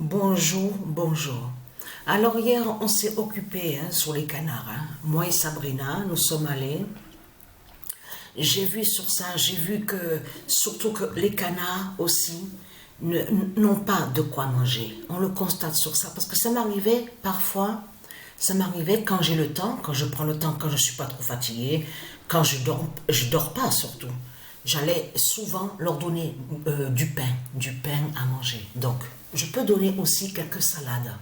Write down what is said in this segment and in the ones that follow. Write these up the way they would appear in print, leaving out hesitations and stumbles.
Bonjour, bonjour. Alors hier, on s'est occupé sur les canards. Moi et Sabrina, nous sommes allés. J'ai vu sur ça, j'ai vu que, surtout que les canards aussi, n'ont pas de quoi manger. On le constate sur ça, parce que ça m'arrivait parfois, ça m'arrivait quand j'ai le temps, quand je prends le temps, quand je ne suis pas trop fatiguée, quand je dors pas surtout. J'allais souvent leur donner du pain à manger. Donc, je peux donner aussi quelques salades.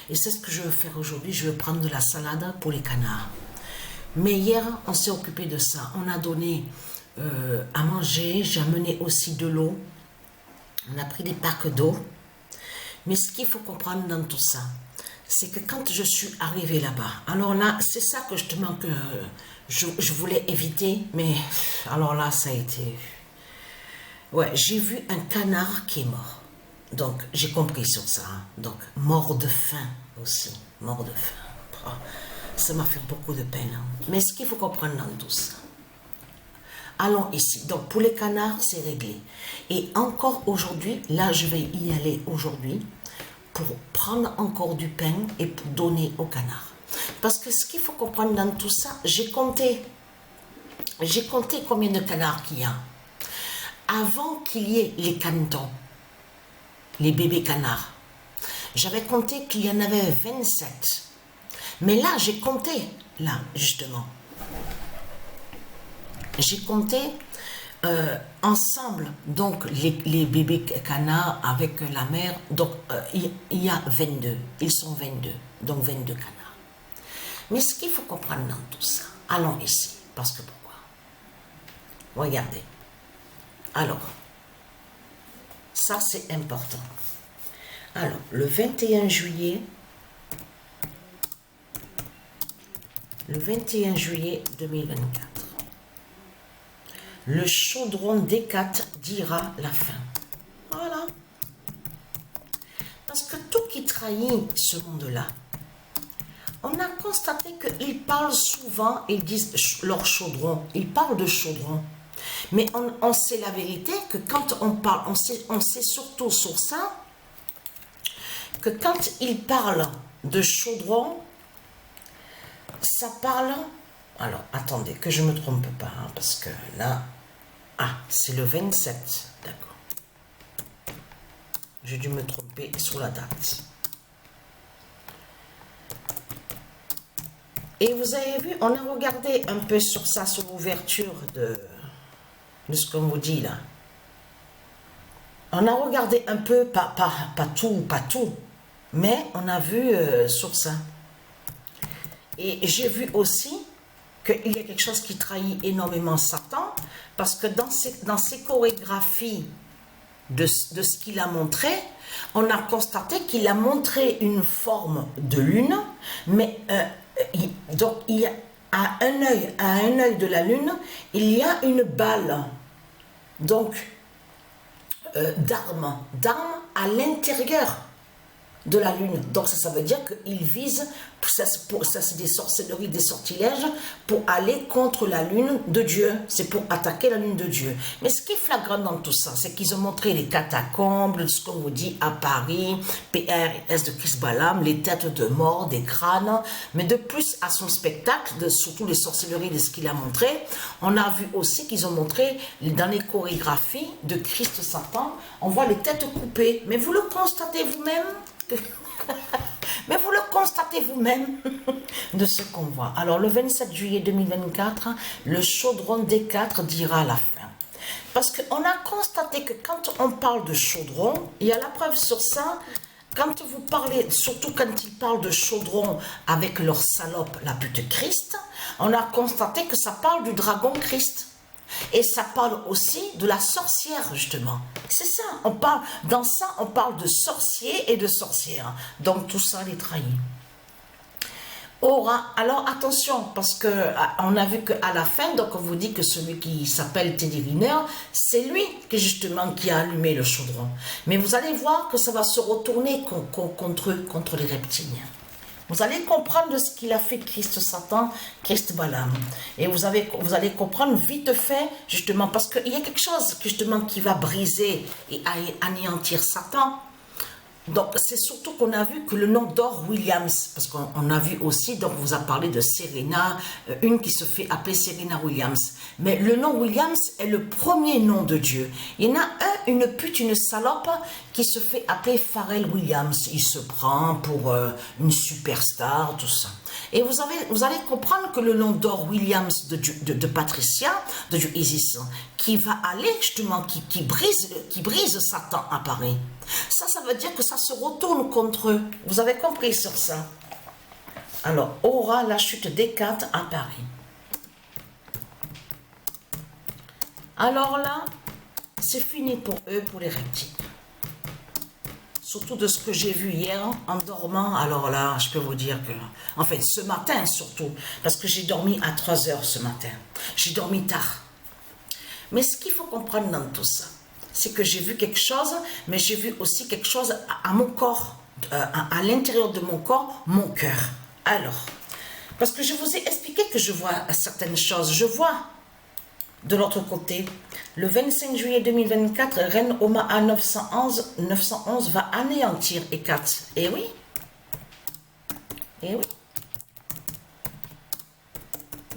Et c'est ce que je vais faire aujourd'hui. Je vais prendre de la salade pour les canards. Mais hier, on s'est occupé de ça. On a donné à manger. J'ai amené aussi de l'eau. On a pris des packs d'eau. Mais ce qu'il faut comprendre dans tout ça, c'est que quand je suis arrivée là-bas, alors là, c'est ça que justement que je voulais éviter, mais alors là, ça a été... Ouais, j'ai vu un canard qui est mort. Donc, j'ai compris sur ça. Donc, mort de faim aussi. Mort de faim. Ça m'a fait beaucoup de peine. Mais ce qu'il faut comprendre dans tout ça. Allons ici. Donc, pour les canards, c'est réglé. Et encore aujourd'hui, là, je vais y aller aujourd'hui pour prendre encore du pain et pour donner aux canards. Parce que ce qu'il faut comprendre dans tout ça, j'ai compté combien de canards qu'il y a. Avant qu'il y ait les canetons, les bébés canards, j'avais compté qu'il y en avait 27. Mais là, j'ai compté, là, justement. J'ai compté ensemble, donc, les bébés canards avec la mère. Donc, il y a 22. Ils sont 22. Donc, 22 canards. Mais ce qu'il faut comprendre dans tout ça, allons ici. Parce que pourquoi? Regardez. Alors, ça, c'est important. Alors, le 21 juillet 2024, le chaudron D4 dira la fin. Voilà. Parce que tout qui trahit ce monde-là, on a constaté qu'ils parlent souvent, ils disent leur chaudron, ils parlent de chaudron. Mais on sait la vérité que quand on parle, on sait surtout sur ça, que quand ils parlent de chaudron, ça parle... Alors, attendez, que je ne me trompe pas, parce que là... Ah, c'est le 27, d'accord. J'ai dû me tromper sur la date. Et vous avez vu, on a regardé un peu sur ça, sur l'ouverture de ce qu'on vous dit là. On a regardé un peu, pas tout, mais on a vu sur ça. Et j'ai vu aussi qu'il y a quelque chose qui trahit énormément Satan, parce que dans ses chorégraphies de ce qu'il a montré, on a constaté qu'il a montré une forme de lune, mais donc il y a à un œil de la lune, il y a une balle, donc d'armes à l'intérieur de la lune. Donc ça veut dire qu'il vise, ça c'est des sorcelleries, des sortilèges pour aller contre la lune de Dieu. C'est pour attaquer la lune de Dieu. Mais ce qui est flagrant dans tout ça, c'est qu'ils ont montré les catacombes, ce qu'on vous dit à Paris, PRS de Chris Balaam, les têtes de mort, des crânes. Mais de plus à son spectacle, surtout les sorcelleries de ce qu'il a montré, on a vu aussi qu'ils ont montré dans les chorégraphies de Christ Satan, on voit les têtes coupées. Mais vous le constatez vous-même. Mais vous le constatez vous-même de ce qu'on voit. Alors le 27 juillet 2024, le chaudron D4 dira la fin. Parce qu'on a constaté que quand on parle de chaudron, il y a la preuve sur ça, quand vous parlez, surtout quand ils parlent de chaudron avec leur salope, la pute Christ, on a constaté que ça parle du dragon Christ. Et ça parle aussi de la sorcière, justement. C'est ça, dans ça, on parle de sorciers et de sorcières. Donc, tout ça les trahit. Alors, attention, parce qu'on a vu qu'à la fin, donc on vous dit que celui qui s'appelle Teddy Riner, c'est lui justement qui a allumé le chaudron. Mais vous allez voir que ça va se retourner contre les reptiliens. Vous allez comprendre ce qu'il a fait Christ Satan, Christ Balaam. Et vous allez comprendre vite fait, justement, parce qu'il y a quelque chose, justement, qui va briser et anéantir Satan. Donc, c'est surtout qu'on a vu que le nom d'Or Williams, parce qu'on a vu aussi, donc on vous a parlé de Serena, une qui se fait appeler Serena Williams. Mais le nom Williams est le premier nom de Dieu. Il y en a une pute, une salope, qui se fait appeler Pharrell Williams. Il se prend pour une superstar, tout ça. Et vous allez comprendre que le nom d'Or Williams de Patricia, de Isis, qui va aller justement, qui brise Satan à Paris. Ça veut dire que ça se retourne contre eux. Vous avez compris sur ça? Alors, aura la chute des quatre à Paris. Alors là, c'est fini pour eux, pour les reptiles. Surtout de ce que j'ai vu hier en dormant. Alors là, je peux vous dire que... Enfin, ce matin surtout. Parce que j'ai dormi à 3 heures ce matin. J'ai dormi tard. Mais ce qu'il faut comprendre dans tout ça, c'est que j'ai vu quelque chose, mais j'ai vu aussi quelque chose à mon corps. À l'intérieur de mon corps, mon cœur. Alors, parce que je vous ai expliqué que je vois certaines choses. Je vois de l'autre côté, le 25 juillet 2024, Reine Omaha 911 va anéantir Hécate. Eh oui. Eh oui.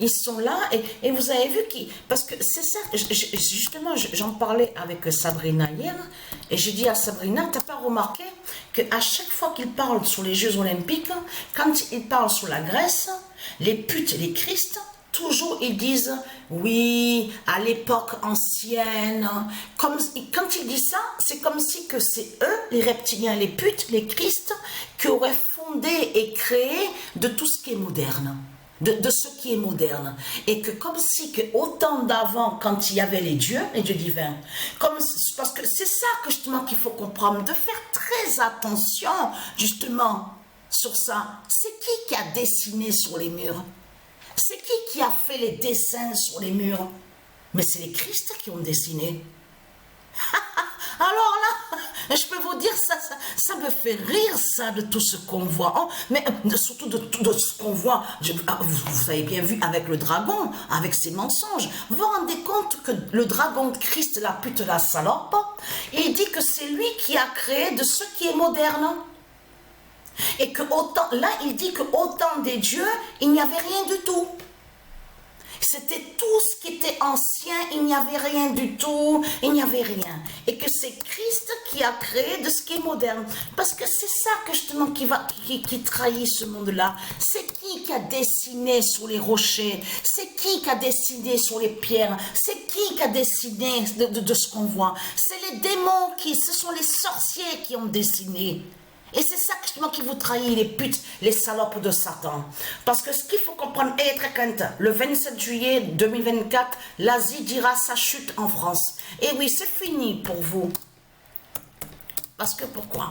Ils sont là et vous avez vu qui... Parce que c'est ça, justement, j'en parlais avec Sabrina hier, et j'ai dit à Sabrina, t'as pas remarqué qu'à chaque fois qu'ils parlent sur les Jeux Olympiques, quand ils parlent sur la Grèce, les putes et les Christ, toujours ils disent, oui, à l'époque ancienne, comme, quand ils disent ça, c'est comme si que c'est eux, les reptiliens, les putes, les Christ, qui auraient fondé et créé de tout ce qui est moderne. De ce qui est moderne, et que comme si que autant d'avant, quand il y avait les dieux divins, parce que c'est ça que justement qu'il faut comprendre, de faire très attention justement sur ça. C'est qui a dessiné sur les murs? C'est qui a fait les dessins sur les murs? Mais c'est les Christ qui ont dessiné. Alors là, je peux vous dire, ça me fait rire, ça, de tout ce qu'on voit. Oh, mais surtout de ce qu'on voit, vous avez bien vu avec le dragon, avec ses mensonges. Vous vous rendez compte que le dragon de Christ, la pute, la salope, il dit que c'est lui qui a créé de ce qui est moderne. Et que autant, là, il dit que autant des dieux, il n'y avait rien du tout. C'était tout ce qui était ancien, il n'y avait rien du tout, il n'y avait rien. Et que c'est Christ qui a créé de ce qui est moderne. Parce que c'est ça que justement qui trahit ce monde-là. C'est qui a dessiné sur les rochers? C'est qui a dessiné sur les pierres? C'est qui a dessiné de ce qu'on voit? C'est les démons, ce sont les sorciers qui ont dessiné. Et c'est ça justement qui vous trahit, les putes, les salopes de Satan. Parce que ce qu'il faut comprendre, le 27 juillet 2024, l'Asie dira sa chute en France. Et oui, c'est fini pour vous. Parce que pourquoi?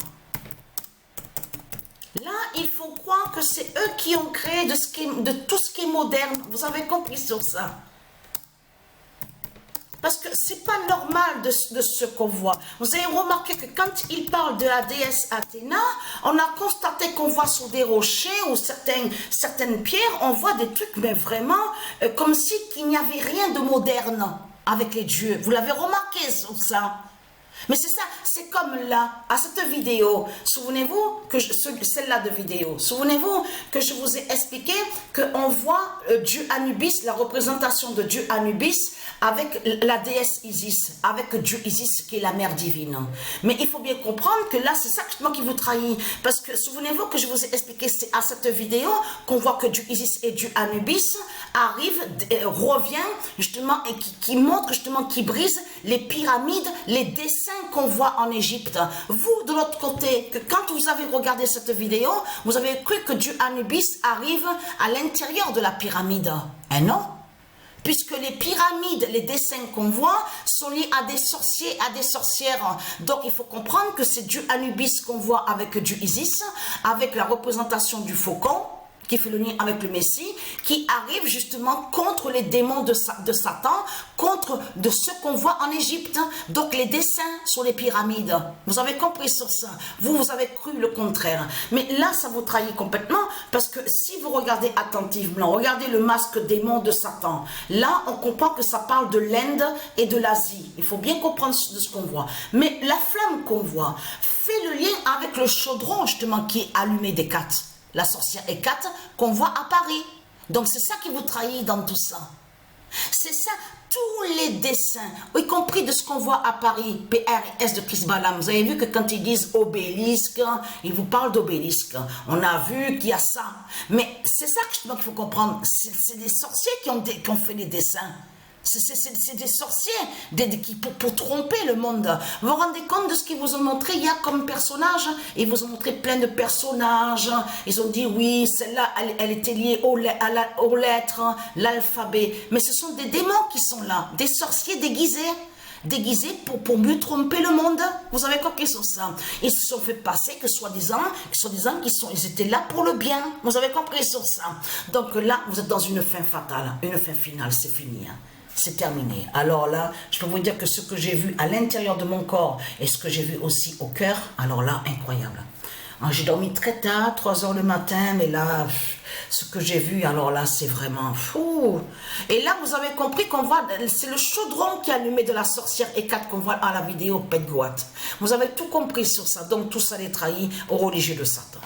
Là, il faut croire que c'est eux qui ont créé de tout ce qui est moderne. Vous avez compris sur ça? Parce que c'est pas normal de ce qu'on voit. Vous avez remarqué que quand il parle de la déesse Athéna, on a constaté qu'on voit sur des rochers ou certaines pierres, on voit des trucs, mais vraiment, comme si qu'il n'y avait rien de moderne avec les dieux. Vous l'avez remarqué sur ça? Mais c'est ça, c'est comme là, à cette vidéo, souvenez-vous que celle-là de vidéo, souvenez-vous que je vous ai expliqué qu'on voit Dieu Anubis, la représentation de Dieu Anubis avec la déesse Isis, avec Dieu Isis qui est la mère divine. Mais il faut bien comprendre que là, c'est ça justement qui vous trahit. Parce que souvenez-vous que je vous ai expliqué, c'est à cette vidéo qu'on voit que Dieu Isis et Dieu Anubis arrive, revient justement et qui montre justement, qui brise les pyramides, les dessins qu'on voit en Égypte. Vous, de l'autre côté, que quand vous avez regardé cette vidéo, vous avez cru que Dieu Anubis arrive à l'intérieur de la pyramide. Eh non, puisque les pyramides, les dessins qu'on voit sont liés à des sorciers, à des sorcières. Donc il faut comprendre que c'est Dieu Anubis qu'on voit avec Dieu Isis, avec la représentation du faucon, qui fait le lien avec le Messie, qui arrive justement contre les démons de Satan, contre de ce qu'on voit en Égypte. Donc les dessins sur les pyramides, vous avez compris sur ça. Vous avez cru le contraire. Mais là, ça vous trahit complètement, parce que si vous regardez attentivement, regardez le masque démon de Satan. Là, on comprend que ça parle de l'Inde et de l'Asie. Il faut bien comprendre de ce qu'on voit. Mais la flamme qu'on voit fait le lien avec le chaudron justement qui est allumé d'Hécate, la sorcière Hécate qu'on voit à Paris. Donc c'est ça qui vous trahit dans tout ça. C'est ça, tous les dessins, y compris de ce qu'on voit à Paris, PRS de Chris Balaam. Vous avez vu que quand ils disent obélisque, ils vous parlent d'obélisque. On a vu qu'il y a ça. Mais c'est ça qu'il faut comprendre. C'est des sorciers qui ont fait les dessins. C'est des sorciers pour tromper le monde. Vous vous rendez compte de ce qu'ils vous ont montré? Il y a comme personnage, ils vous ont montré plein de personnages. Ils ont dit oui, celle-là, elle était liée aux lettres, l'alphabet. Mais ce sont des démons qui sont là, des sorciers déguisés pour mieux tromper le monde. Vous avez compris sur ça. Ils se sont fait passer que soi-disant ils étaient là pour le bien. Vous avez compris sur ça. Donc là, vous êtes dans une fin fatale, une fin finale, c'est fini. C'est terminé. Alors là, je peux vous dire que ce que j'ai vu à l'intérieur de mon corps et ce que j'ai vu aussi au cœur, alors là, incroyable. J'ai dormi très tard, 3 heures le matin, mais là, ce que j'ai vu, alors là, c'est vraiment fou. Et là, vous avez compris qu'on voit, c'est le chaudron qui est allumé de la sorcière Hécate qu'on voit à la vidéo Pet Goat. Vous avez tout compris sur ça. Donc, tout ça les trahit aux religieux de Satan.